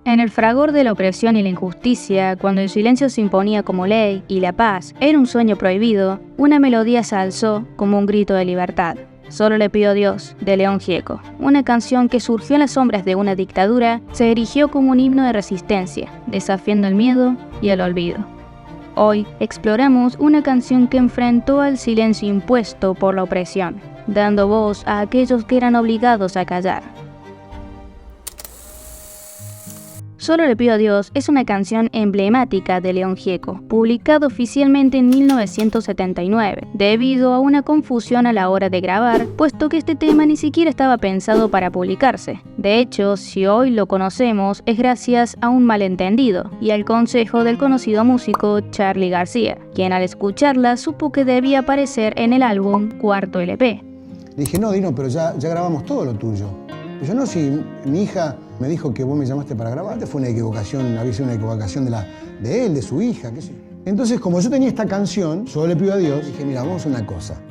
En el fragor de la opresión y la injusticia, cuando el silencio se imponía como ley y la paz era un sueño prohibido, una melodía se alzó como un grito de libertad. Solo le pido a Dios, de León Gieco. Una canción que surgió en las sombras de una dictadura, se erigió como un himno de resistencia, desafiando el miedo y el olvido. Hoy exploramos una canción que enfrentó al silencio impuesto por la opresión, dando voz a aquellos que eran obligados a callar. Solo le pido a Dios es una canción emblemática de León Gieco, publicada oficialmente en 1979, debido a una confusión a la hora de grabar, puesto que este tema ni siquiera estaba pensado para publicarse. De hecho, si hoy lo conocemos es gracias a un malentendido y al consejo del conocido músico Charly García, quien al escucharla supo que debía aparecer en el álbum Cuarto LP. Le dije, no, Dino, pero ya grabamos todo lo tuyo. Y yo, no, si mi hija me dijo que vos me llamaste para grabar, fue una equivocación, había sido una equivocación de él, de su hija, qué sé yo. Entonces, como yo tenía esta canción, Solo le pido a Dios, dije, mira, vamos a hacer una cosa.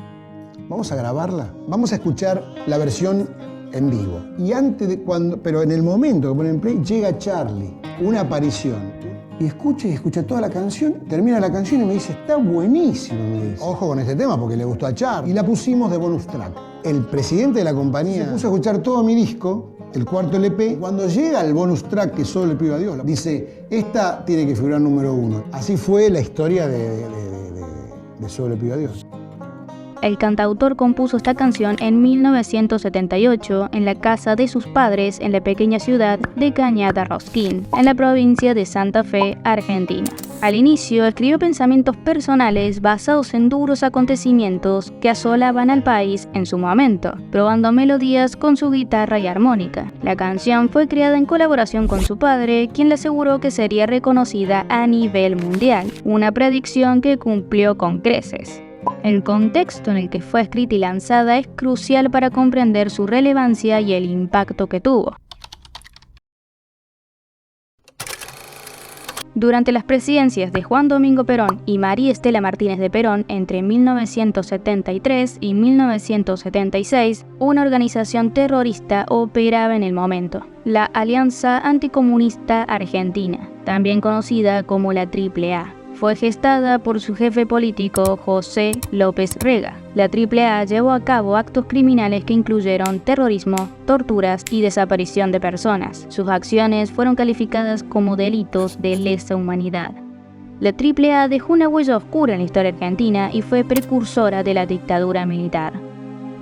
Vamos a grabarla, vamos a escuchar la versión en vivo. Y antes de pero en el momento que ponen play, llega Charly, una aparición. Y escucha toda la canción, termina la canción y me dice, está buenísimo, me dice. Ojo con este tema porque le gustó a Charly. Y la pusimos de bonus track. El presidente de la compañía se puso a escuchar todo mi disco, el cuarto LP. Cuando llega el bonus track que Solo le pido a Dios, dice, esta tiene que figurar número 1. Así fue la historia de Solo le pido a Dios. El cantautor compuso esta canción en 1978 en la casa de sus padres en la pequeña ciudad de Cañada Rosquín, en la provincia de Santa Fe, Argentina. Al inicio escribió pensamientos personales basados en duros acontecimientos que asolaban al país en su momento, probando melodías con su guitarra y armónica. La canción fue creada en colaboración con su padre, quien le aseguró que sería reconocida a nivel mundial, una predicción que cumplió con creces. El contexto en el que fue escrita y lanzada es crucial para comprender su relevancia y el impacto que tuvo. Durante las presidencias de Juan Domingo Perón y María Estela Martínez de Perón entre 1973 y 1976, una organización terrorista operaba en el momento, la Alianza Anticomunista Argentina, también conocida como la AAA. Fue gestada por su jefe político José López Rega. La AAA llevó a cabo actos criminales que incluyeron terrorismo, torturas y desaparición de personas. Sus acciones fueron calificadas como delitos de lesa humanidad. La AAA dejó una huella oscura en la historia argentina y fue precursora de la dictadura militar.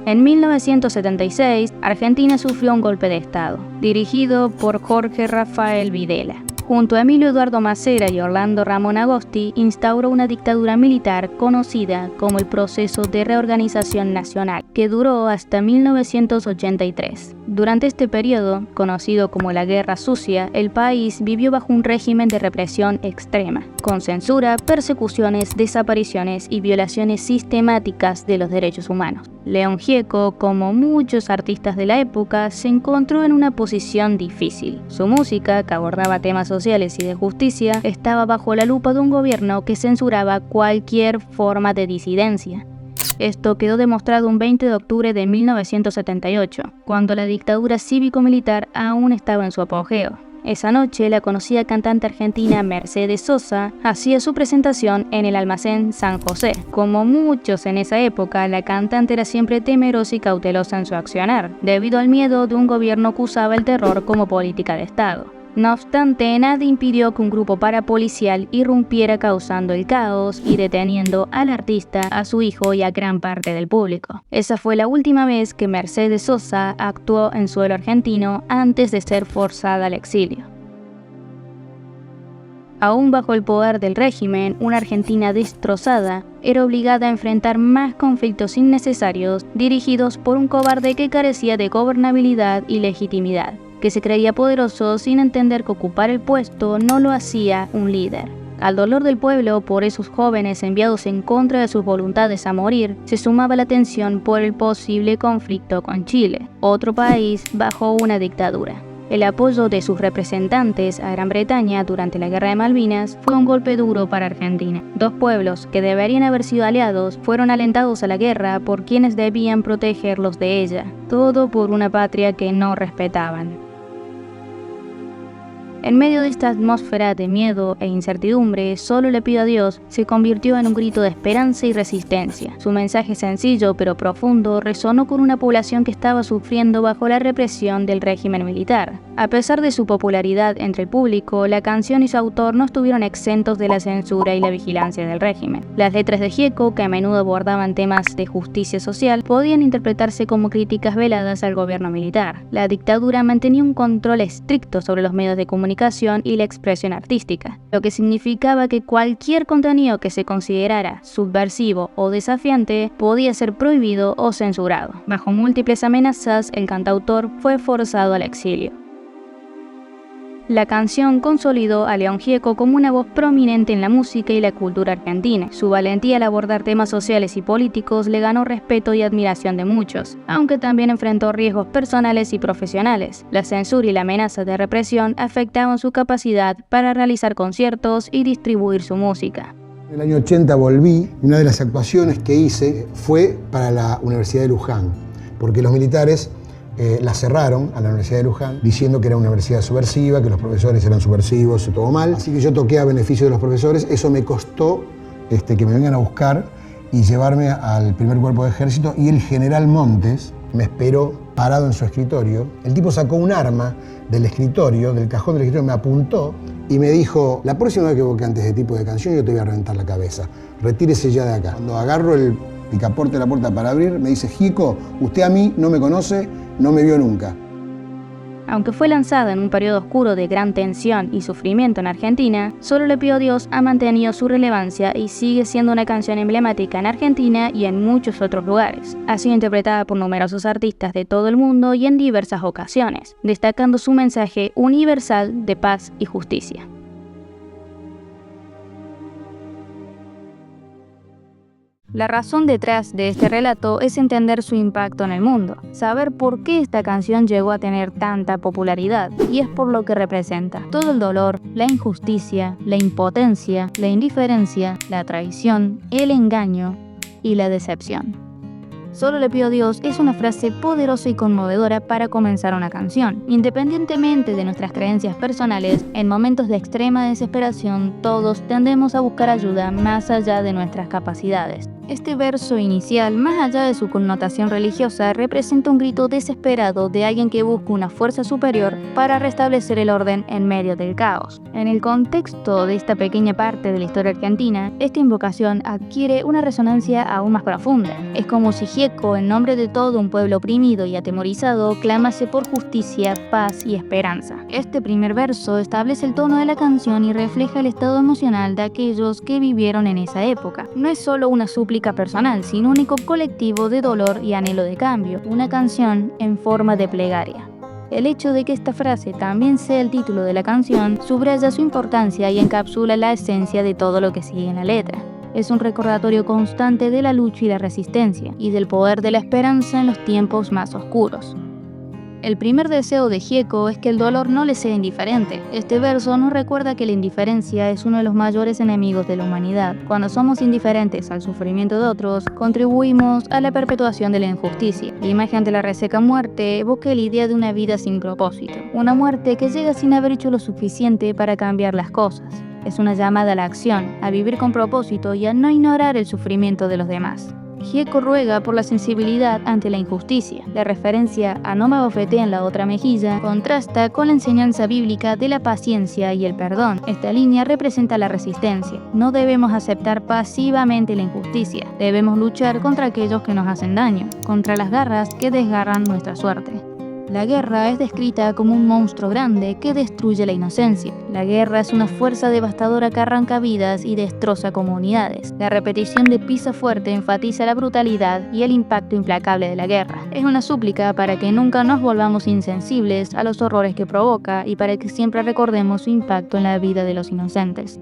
En 1976, Argentina sufrió un golpe de Estado, dirigido por Jorge Rafael Videla. Junto a Emilio Eduardo Macera y Orlando Ramón Agosti, instauró una dictadura militar conocida como el Proceso de Reorganización Nacional, que duró hasta 1983. Durante este periodo, conocido como la Guerra Sucia, el país vivió bajo un régimen de represión extrema, con censura, persecuciones, desapariciones y violaciones sistemáticas de los derechos humanos. León Gieco, como muchos artistas de la época, se encontró en una posición difícil. Su música, que abordaba temas sociales y de justicia, estaba bajo la lupa de un gobierno que censuraba cualquier forma de disidencia. Esto quedó demostrado un 20 de octubre de 1978, cuando la dictadura cívico-militar aún estaba en su apogeo. Esa noche, la conocida cantante argentina Mercedes Sosa hacía su presentación en el Almacén San José. Como muchos en esa época, la cantante era siempre temerosa y cautelosa en su accionar, debido al miedo de un gobierno que usaba el terror como política de Estado. No obstante, nada impidió que un grupo parapolicial irrumpiera causando el caos y deteniendo al artista, a su hijo y a gran parte del público. Esa fue la última vez que Mercedes Sosa actuó en suelo argentino antes de ser forzada al exilio. Aún bajo el poder del régimen, una Argentina destrozada era obligada a enfrentar más conflictos innecesarios dirigidos por un cobarde que carecía de gobernabilidad y legitimidad, que se creía poderoso sin entender que ocupar el puesto no lo hacía un líder. Al dolor del pueblo por esos jóvenes enviados en contra de sus voluntades a morir, se sumaba la tensión por el posible conflicto con Chile, otro país bajo una dictadura. El apoyo de sus representantes a Gran Bretaña durante la Guerra de Malvinas fue un golpe duro para Argentina. Dos pueblos que deberían haber sido aliados fueron alentados a la guerra por quienes debían protegerlos de ella, todo por una patria que no respetaban. En medio de esta atmósfera de miedo e incertidumbre, Solo le pido a Dios se convirtió en un grito de esperanza y resistencia. Su mensaje sencillo pero profundo resonó con una población que estaba sufriendo bajo la represión del régimen militar. A pesar de su popularidad entre el público, la canción y su autor no estuvieron exentos de la censura y la vigilancia del régimen. Las letras de Gieco, que a menudo abordaban temas de justicia social, podían interpretarse como críticas veladas al gobierno militar. La dictadura mantenía un control estricto sobre los medios de comunicación y la expresión artística, lo que significaba que cualquier contenido que se considerara subversivo o desafiante podía ser prohibido o censurado. Bajo múltiples amenazas, el cantautor fue forzado al exilio. La canción consolidó a León Gieco como una voz prominente en la música y la cultura argentina. Su valentía al abordar temas sociales y políticos le ganó respeto y admiración de muchos, aunque también enfrentó riesgos personales y profesionales. La censura y la amenaza de represión afectaban su capacidad para realizar conciertos y distribuir su música. En el año 80 volví, y una de las actuaciones que hice fue para la Universidad de Luján, porque los militares la cerraron a la Universidad de Luján diciendo que era una universidad subversiva, que los profesores eran subversivos y todo mal. Así que yo toqué a beneficio de los profesores. Eso me costó que me vengan a buscar y llevarme al primer cuerpo de ejército, y el general Montes me esperó parado en su escritorio. El tipo sacó un arma del escritorio, del cajón del escritorio, me apuntó y me dijo: la próxima vez que cantes este tipo de canción yo te voy a reventar la cabeza, retírese ya de acá. Cuando agarro el picaporte de la puerta para abrir, me dice: Gieco, usted a mí no me conoce, no me vio nunca. Aunque fue lanzada en un periodo oscuro de gran tensión y sufrimiento en Argentina, Solo le pido a Dios ha mantenido su relevancia y sigue siendo una canción emblemática en Argentina y en muchos otros lugares. Ha sido interpretada por numerosos artistas de todo el mundo y en diversas ocasiones, destacando su mensaje universal de paz y justicia. La razón detrás de este relato es entender su impacto en el mundo, saber por qué esta canción llegó a tener tanta popularidad, y es por lo que representa: todo el dolor, la injusticia, la impotencia, la indiferencia, la traición, el engaño y la decepción. Solo le pido a Dios es una frase poderosa y conmovedora para comenzar una canción. Independientemente de nuestras creencias personales, en momentos de extrema desesperación, todos tendemos a buscar ayuda más allá de nuestras capacidades. Este verso inicial, más allá de su connotación religiosa, representa un grito desesperado de alguien que busca una fuerza superior para restablecer el orden en medio del caos. En el contexto de esta pequeña parte de la historia argentina, esta invocación adquiere una resonancia aún más profunda. Es como si Gieco, en nombre de todo un pueblo oprimido y atemorizado, clamase por justicia, paz y esperanza. Este primer verso establece el tono de la canción y refleja el estado emocional de aquellos que vivieron en esa época. No es solo una súplica personal, sino un eco colectivo de dolor y anhelo de cambio, una canción en forma de plegaria. El hecho de que esta frase también sea el título de la canción subraya su importancia y encapsula la esencia de todo lo que sigue en la letra. Es un recordatorio constante de la lucha y la resistencia, y del poder de la esperanza en los tiempos más oscuros. El primer deseo de Gieco es que el dolor no le sea indiferente. Este verso nos recuerda que la indiferencia es uno de los mayores enemigos de la humanidad. Cuando somos indiferentes al sufrimiento de otros, contribuimos a la perpetuación de la injusticia. La imagen de la reseca muerte evoca la idea de una vida sin propósito, una muerte que llega sin haber hecho lo suficiente para cambiar las cosas. Es una llamada a la acción, a vivir con propósito y a no ignorar el sufrimiento de los demás. Gieco ruega por la sensibilidad ante la injusticia. La referencia a no me bofeteen en la otra mejilla contrasta con la enseñanza bíblica de la paciencia y el perdón. Esta línea representa la resistencia. No debemos aceptar pasivamente la injusticia. Debemos luchar contra aquellos que nos hacen daño, contra las garras que desgarran nuestra suerte. La guerra es descrita como un monstruo grande que destruye la inocencia. La guerra es una fuerza devastadora que arranca vidas y destroza comunidades. La repetición de Pisa fuerte enfatiza la brutalidad y el impacto implacable de la guerra. Es una súplica para que nunca nos volvamos insensibles a los horrores que provoca y para que siempre recordemos su impacto en la vida de los inocentes.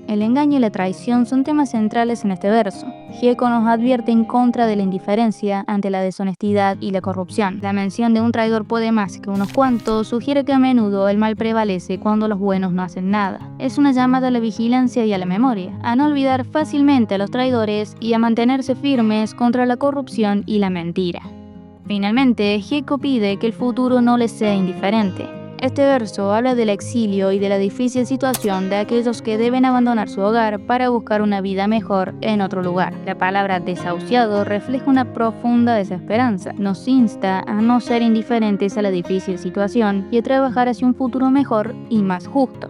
El engaño y la traición son temas centrales en este verso. Gieco nos advierte en contra de la indiferencia ante la deshonestidad y la corrupción. La mención de un traidor puede más que unos cuantos sugiere que a menudo el mal prevalece cuando los buenos no hacen nada. Es una llamada a la vigilancia y a la memoria, a no olvidar fácilmente a los traidores y a mantenerse firmes contra la corrupción y la mentira. Finalmente, Gieco pide que el futuro no les sea indiferente. Este verso habla del exilio y de la difícil situación de aquellos que deben abandonar su hogar para buscar una vida mejor en otro lugar. La palabra desahuciado refleja una profunda desesperanza. Nos insta a no ser indiferentes a la difícil situación y a trabajar hacia un futuro mejor y más justo.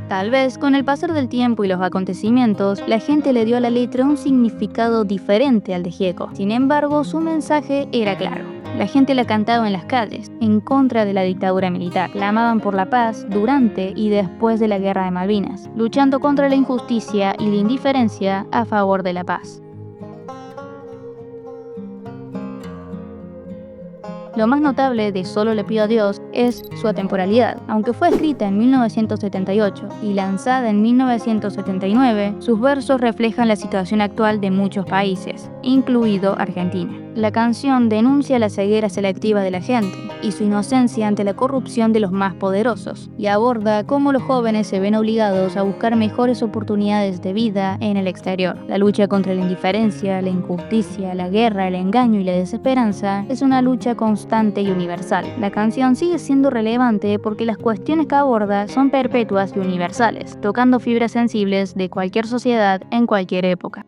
Tal vez con el pasar del tiempo y los acontecimientos, la gente le dio a la letra un significado diferente al de Gieco. Sin embargo, su mensaje era claro. La gente la cantaba en las calles, en contra de la dictadura militar. Clamaban por la paz durante y después de la Guerra de Malvinas, luchando contra la injusticia y la indiferencia a favor de la paz. Lo más notable de Solo le pido a Dios es su atemporalidad. Aunque fue escrita en 1978 y lanzada en 1979, sus versos reflejan la situación actual de muchos países, incluido Argentina. La canción denuncia la ceguera selectiva de la gente y su inocencia ante la corrupción de los más poderosos, y aborda cómo los jóvenes se ven obligados a buscar mejores oportunidades de vida en el exterior. La lucha contra la indiferencia, la injusticia, la guerra, el engaño y la desesperanza es una lucha constante y universal. La canción sigue siendo relevante porque las cuestiones que aborda son perpetuas y universales, tocando fibras sensibles de cualquier sociedad en cualquier época.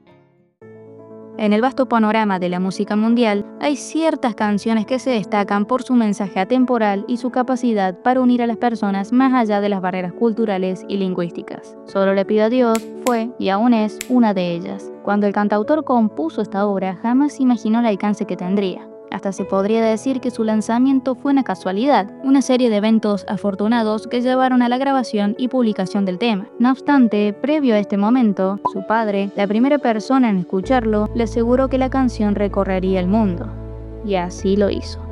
En el vasto panorama de la música mundial, hay ciertas canciones que se destacan por su mensaje atemporal y su capacidad para unir a las personas más allá de las barreras culturales y lingüísticas. Solo le pido a Dios fue, y aún es, una de ellas. Cuando el cantautor compuso esta obra, jamás imaginó el alcance que tendría. Hasta se podría decir que su lanzamiento fue una casualidad, una serie de eventos afortunados que llevaron a la grabación y publicación del tema. No obstante, previo a este momento, su padre, la primera persona en escucharlo, le aseguró que la canción recorrería el mundo. Y así lo hizo.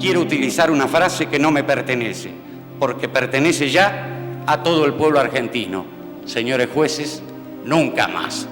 Quiero utilizar una frase que no me pertenece, porque pertenece ya a todo el pueblo argentino. Señores jueces, nunca más.